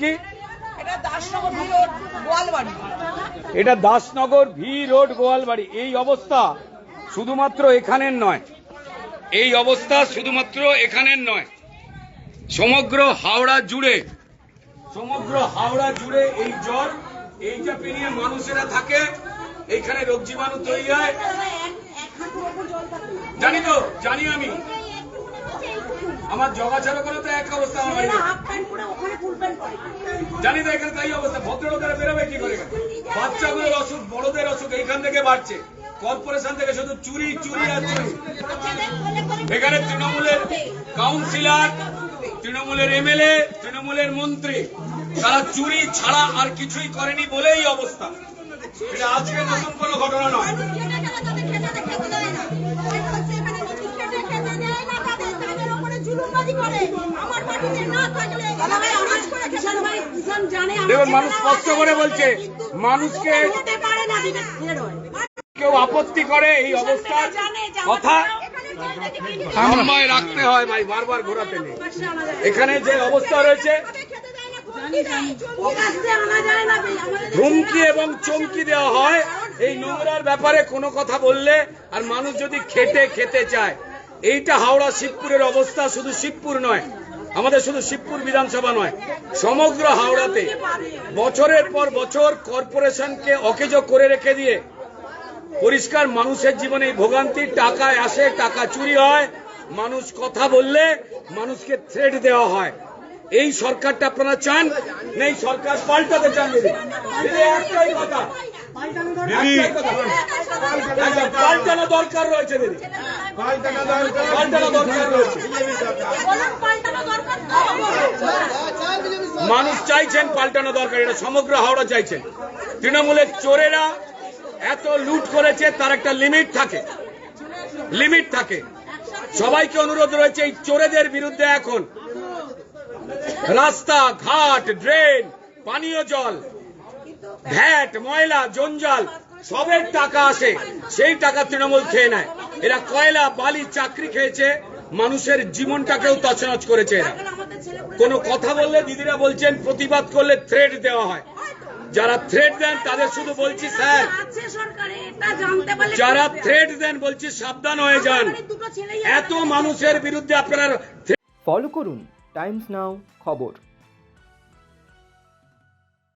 কি এটা Dasnagar V road Goalbari. এটা দাসনগর ভি রোড গোয়ালবাড়ি। এই অবস্থা শুধুমাত্র এখানের নয়, এই অবস্থা শুধুমাত্র এখানের নয়, সমগ্র হাওড়া জুড়ে এই জল, এইটা পেরিয়ে মানুষেরা থাকে, এইখানে রোগ জীবাণু তৈরি হয়। জানি তো, জানি আমি, আমার জগাছাড়া করে তো এক অবস্থা, আমার জানি তো এখানে তাই অবস্থা। ভদ্রলোকেরা বেরোবে কি করে? বাচ্চাগুলোর অসুখ, বড়দের অসুখ এইখান থেকে বাড়ছে। কর্পোরেশন থেকে শুধু চুরি চুরি আর চুরি। এখানে তৃণমূলের কাউন্সিলর, তৃণমূলের এমএলএ, তৃণমূলের মন্ত্রী, তারা চুরি ছাড়া আর কিছুই করেনি বলেই অবস্থা। এটা আজকে নতুন কোনো ঘটনা নয়। দেখুন, মানুষ কষ্ট করে বলছে, মানুষকে কেউ আপত্তি করে এই অবস্থার কথা সম্মায় রাখতে হয় ভাই, বারবার ঘোরাতে নেই। এখানে যে অবস্থা রয়েছে, হুমকি এবং চমকি দেওয়া হয় এই নোংরার ব্যাপারে কোনো কথা বললে, আর মানুষ যদি খেতে চায়। এইটা হাওড়া শিবপুরের অবস্থা। শুধু শিবপুর নয়, আমাদের শুধু শিবপুর বিধানসভা নয়, সমগ্র হাওড়াতে বছরের পর বছর কর্পোরেশনকে অকেজো করে রেখে দিয়ে পরিষ্কার মানুষের জীবনে ভোগান্তি। টাকায় আসে, টাকা চুরি হয়, মানুষ কথা বললে মানুষকে থ্রেট দেওয়া হয়। এই সরকারটা আপনারা চান না? এই সরকার পাল্টাতে চান? দিদি একটাই কথা, পাল্টানো দরকার রয়েছে। দিদি পাল্টানো দরকার রয়েছে। মানুষ চাইছেন পাল্টানো দরকার, এটা সমগ্র হাওড়া চাইছেন। তৃণমূলের চোরেরা এত লুট করেছে, তার একটা লিমিট থাকে। সবাইকে অনুরোধ রয়েছে এই চোরেদের বিরুদ্ধে এখন রাস্তা ঘাট, ড্রেন, পানীয় জল, ভ্যাট, ময়লা, জঞ্জাল সবের টাকা আসে, সেই টাকা তৃণমূল খেয়ে নেয়। এরা কয়লা, বালি, চাকরি খেয়েছে, মানুষের জীবনটাকেও তছনছ করেছে এরা। কোনো কথা বললে দিদিরা বলছেন প্রতিবাদ করলে থ্রেট দেওয়া হয়। যারা থ্রেট দেন তাদের শুধু বলছি, স্যার, যারা থ্রেট দেন বলছি সাবধান হয়ে যান। এত মানুষের বিরুদ্ধে আপনারা ফলো করুন টাইমস নাও খবর।